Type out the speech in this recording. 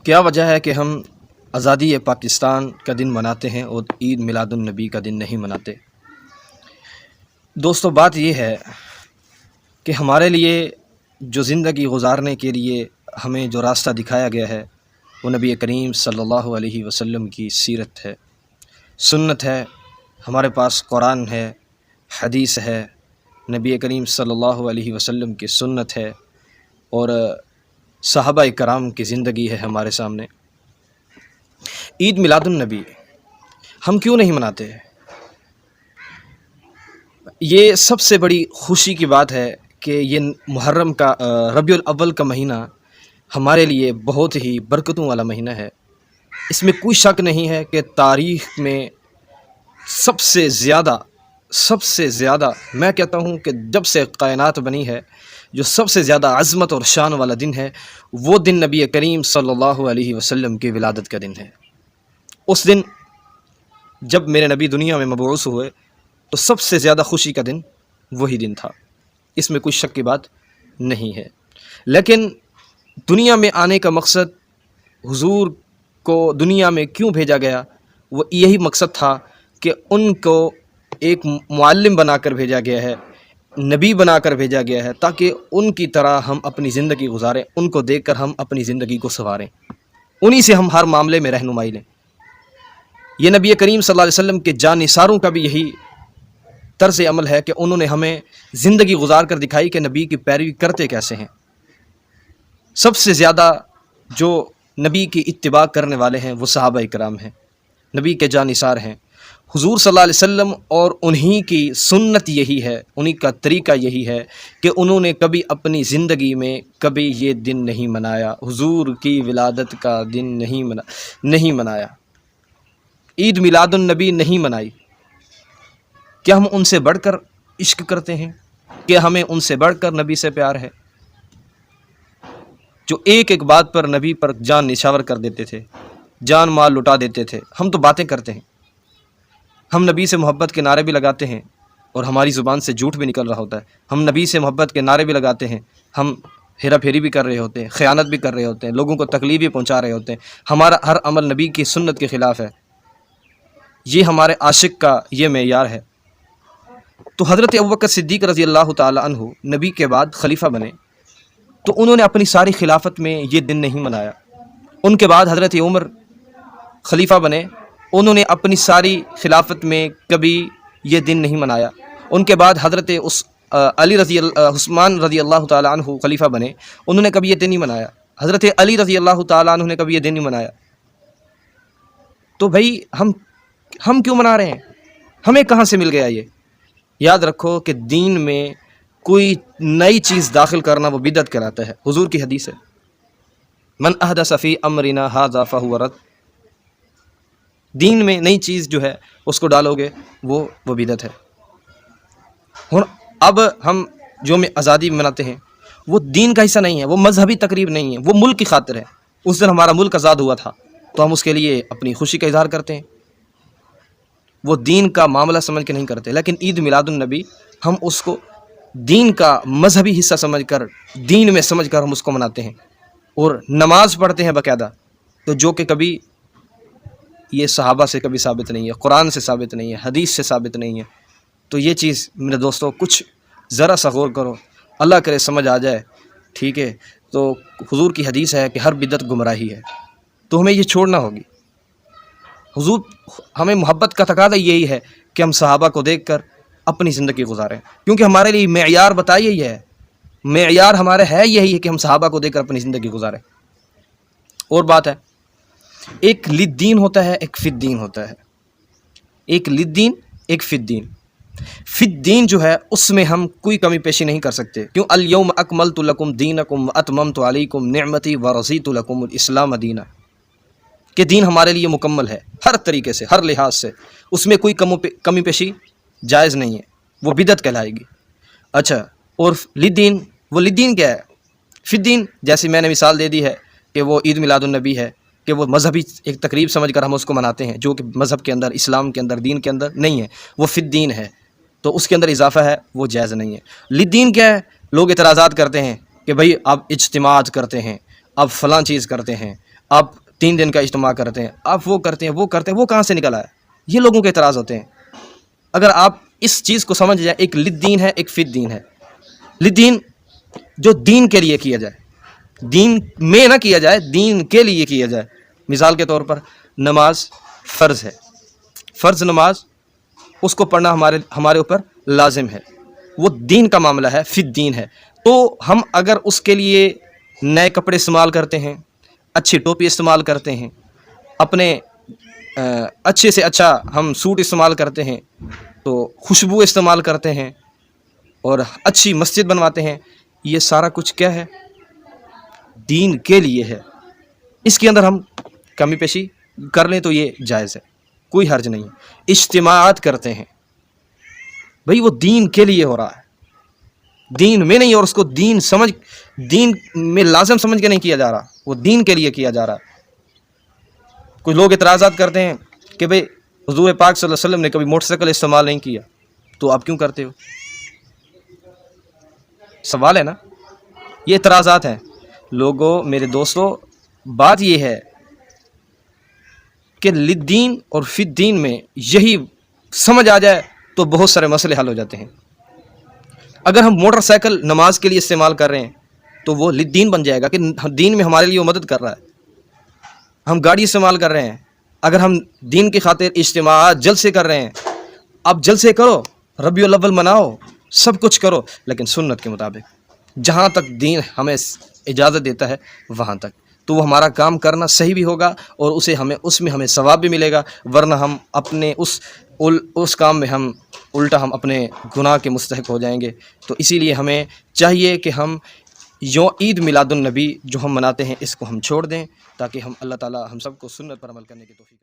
کیا وجہ ہے کہ ہم آزادی پاکستان کا دن مناتے ہیں اور عید میلاد النبی کا دن نہیں مناتے؟ دوستو، بات یہ ہے کہ ہمارے لیے جو زندگی گزارنے کے لیے ہمیں جو راستہ دکھایا گیا ہے وہ نبی کریم صلی اللہ علیہ وسلم کی سیرت ہے، سنت ہے۔ ہمارے پاس قرآن ہے، حدیث ہے، نبی کریم صلی اللہ علیہ وسلم کی سنت ہے اور صحابہ کرام کی زندگی ہے ہمارے سامنے۔ عید میلاد النبی ہم کیوں نہیں مناتے؟ یہ سب سے بڑی خوشی کی بات ہے کہ یہ محرم کا ربیع الاول کا مہینہ ہمارے لیے بہت ہی برکتوں والا مہینہ ہے۔ اس میں کوئی شک نہیں ہے کہ تاریخ میں سب سے زیادہ میں کہتا ہوں کہ جب سے کائنات بنی ہے جو سب سے زیادہ عظمت اور شان والا دن ہے وہ دن نبی کریم صلی اللہ علیہ وسلم کی ولادت کا دن ہے۔ اس دن جب میرے نبی دنیا میں مبعوث ہوئے تو سب سے زیادہ خوشی کا دن وہی دن تھا، اس میں کوئی شک کی بات نہیں ہے۔ لیکن دنیا میں آنے کا مقصد، حضور کو دنیا میں کیوں بھیجا گیا، وہ یہی مقصد تھا کہ ان کو ایک معلم بنا کر بھیجا گیا ہے، نبی بنا کر بھیجا گیا ہے، تاکہ ان کی طرح ہم اپنی زندگی گزاریں، ان کو دیکھ کر ہم اپنی زندگی کو سنواریں، انہی سے ہم ہر معاملے میں رہنمائی لیں۔ یہ نبی کریم صلی اللہ علیہ وسلم کے جانثاروں کا بھی یہی طرز عمل ہے کہ انہوں نے ہمیں زندگی گزار کر دکھائی کہ نبی کی پیروی کرتے کیسے ہیں۔ سب سے زیادہ جو نبی کی اتباع کرنے والے ہیں وہ صحابہ کرام ہیں، نبی کے جانثار ہیں، حضور صلی اللہ علیہ وسلم، اور انہی کی سنت یہی ہے، انہی کا طریقہ یہی ہے کہ انہوں نے کبھی اپنی زندگی میں کبھی یہ دن نہیں منایا، حضور کی ولادت کا دن نہیں منایا، عید میلاد النبی نہیں منائی۔ کیا ہم ان سے بڑھ کر عشق کرتے ہیں؟ کہ ہمیں ان سے بڑھ کر نبی سے پیار ہے؟ جو ایک ایک بات پر نبی پر جان نچھاور کر دیتے تھے، جان مال لٹا دیتے تھے۔ ہم تو باتیں کرتے ہیں، ہم نبی سے محبت کے نعرے بھی لگاتے ہیں اور ہماری زبان سے جھوٹ بھی نکل رہا ہوتا ہے۔ ہم نبی سے محبت کے نعرے بھی لگاتے ہیں، ہم ہیرا پھیری بھی کر رہے ہوتے ہیں، خیانت بھی کر رہے ہوتے ہیں، لوگوں کو تکلیف بھی پہنچا رہے ہوتے ہیں۔ ہمارا ہر عمل نبی کی سنت کے خلاف ہے۔ یہ ہمارے عاشق کا یہ معیار ہے۔ تو حضرت ابوبکر صدیق رضی اللہ تعالی عنہ نبی کے بعد خلیفہ بنے تو انہوں نے اپنی ساری خلافت میں یہ دن نہیں منایا۔ ان کے بعد حضرت عمر خلیفہ بنے، انہوں نے اپنی ساری خلافت میں کبھی یہ دن نہیں منایا۔ ان کے بعد حضرت عثمان رضی اللہ تعالی عنہ خلیفہ بنے، انہوں نے کبھی یہ دن نہیں منایا۔ حضرت علی رضی اللہ تعالی عنہ نے کبھی یہ دن نہیں منایا۔ تو بھائی ہم کیوں منا رہے ہیں؟ ہمیں کہاں سے مل گیا یہ؟ یاد رکھو کہ دین میں کوئی نئی چیز داخل کرنا وہ بدعت کہلاتا ہے۔ حضور کی حدیث ہے، من احدث فی امرنا ھذا فہو رد۔ دین میں نئی چیز جو ہے اس کو ڈالو گے وہ بدعت ہے۔ اب ہم جو آزادی مناتے ہیں وہ دین کا حصہ نہیں ہے، وہ مذہبی تقریب نہیں ہے، وہ ملک کی خاطر ہے۔ اس دن ہمارا ملک آزاد ہوا تھا تو ہم اس کے لیے اپنی خوشی کا اظہار کرتے ہیں، وہ دین کا معاملہ سمجھ کے نہیں کرتے۔ لیکن عید میلاد النبی ہم اس کو دین کا مذہبی حصہ سمجھ کر، دین میں سمجھ کر ہم اس کو مناتے ہیں اور نماز پڑھتے ہیں باقاعدہ، تو جو کہ کبھی یہ صحابہ سے کبھی ثابت نہیں ہے، قرآن سے ثابت نہیں ہے، حدیث سے ثابت نہیں ہے۔ تو یہ چیز میرے دوستوں کچھ ذرا سا غور کرو، اللہ کرے سمجھ آ جائے، ٹھیک ہے؟ تو حضور کی حدیث ہے کہ ہر بدعت گمراہی ہے، تو ہمیں یہ چھوڑنا ہوگی۔ حضور ہمیں محبت کا تقاضا یہی ہے کہ ہم صحابہ کو دیکھ کر اپنی زندگی گزاریں، کیونکہ ہمارے لیے معیار بتائیے یہ ہے، معیار ہمارے ہے یہی ہے کہ ہم صحابہ کو دیکھ کر اپنی زندگی گزاریں۔ اور بات ہے، ایک للدین ہوتا ہے، ایک فی الدین ہوتا ہے۔ ایک للدین، ایک فی الدین۔ فی الدین جو ہے اس میں ہم کوئی کمی پیشی نہیں کر سکتے، کیوں؟ الیوم اکملت لکم دینکم واتممت علیکم نعمتی ورضیت لکم الاسلام دینا، کہ دین ہمارے لیے مکمل ہے ہر طریقے سے، ہر لحاظ سے، اس میں کوئی کمی پیشی جائز نہیں ہے، وہ بدعت کہلائے گی۔ اچھا، اور للدین، وہ للدین کیا ہے؟ فی الدین جیسے میں نے مثال دے دی ہے کہ وہ عید میلاد النبی ہے، کہ وہ مذہبی ایک تقریب سمجھ کر ہم اس کو مناتے ہیں، جو کہ مذہب کے اندر، اسلام کے اندر، دین کے اندر نہیں ہے، وہ فی الدین ہے، تو اس کے اندر اضافہ ہے، وہ جائز نہیں ہے۔ للدین کیا ہے؟ لوگ اعتراضات کرتے ہیں کہ بھائی آپ اجتماعات کرتے ہیں، آپ فلاں چیز کرتے ہیں، آپ 3 دن کا اجتماع کرتے ہیں، آپ وہ کرتے ہیں، وہ کرتے ہیں، وہ کہاں سے نکل آیا؟ یہ لوگوں کے اعتراض ہوتے ہیں۔ اگر آپ اس چیز کو سمجھ جائیں، ایک للدین ہے، ایک فی الدین ہے۔ للدین جو دین کے لیے کیا جائے، دین میں نہ کیا جائے، دین کے لیے کیا جائے۔ مثال کے طور پر نماز فرض ہے، فرض نماز اس کو پڑھنا ہمارے اوپر لازم ہے، وہ دین کا معاملہ ہے، فی الدین ہے۔ تو ہم اگر اس کے لیے نئے کپڑے استعمال کرتے ہیں، اچھی ٹوپی استعمال کرتے ہیں، اپنے اچھے سے اچھا ہم سوٹ استعمال کرتے ہیں، تو خوشبو استعمال کرتے ہیں اور اچھی مسجد بنواتے ہیں، یہ سارا کچھ کیا ہے؟ دین کے لیے ہے۔ اس کے اندر ہم کمی پیشی کر لیں تو یہ جائز ہے، کوئی حرج نہیں ہے۔ اجتماعات کرتے ہیں، بھئی وہ دین کے لیے ہو رہا ہے، دین میں نہیں، اور اس کو دین میں لازم سمجھ کے نہیں کیا جا رہا، وہ دین کے لیے کیا جا رہا ہے۔ کچھ لوگ اعتراضات کرتے ہیں کہ بھئی حضور پاک صلی اللہ علیہ وسلم نے کبھی موٹر سائیکل استعمال نہیں کیا، تو آپ کیوں کرتے ہو؟ سوال ہے نا، یہ اعتراضات ہیں لوگوں۔ میرے دوستو، بات یہ ہے کہ للدین اور فی الدین میں یہی سمجھ آ جائے تو بہت سارے مسئلے حل ہو جاتے ہیں۔ اگر ہم موٹر سائیکل نماز کے لیے استعمال کر رہے ہیں تو وہ للدین بن جائے گا کہ دین میں ہمارے لیے وہ مدد کر رہا ہے۔ ہم گاڑی استعمال کر رہے ہیں، اگر ہم دین کی خاطر اجتماعات جلسے کر رہے ہیں، اب جلسے کرو، ربیع الاول مناؤ، سب کچھ کرو، لیکن سنت کے مطابق، جہاں تک دین ہمیں اجازت دیتا ہے وہاں تک، تو وہ ہمارا کام کرنا صحیح بھی ہوگا اور اس میں ہمیں ثواب بھی ملے گا، ورنہ ہم اپنے اس کام میں ہم الٹا ہم اپنے گناہ کے مستحق ہو جائیں گے۔ تو اسی لیے ہمیں چاہیے کہ ہم عید میلاد النبی جو ہم مناتے ہیں اس کو ہم چھوڑ دیں، تاکہ ہم اللہ تعالی ہم سب کو سنت پر عمل کرنے کی توفیق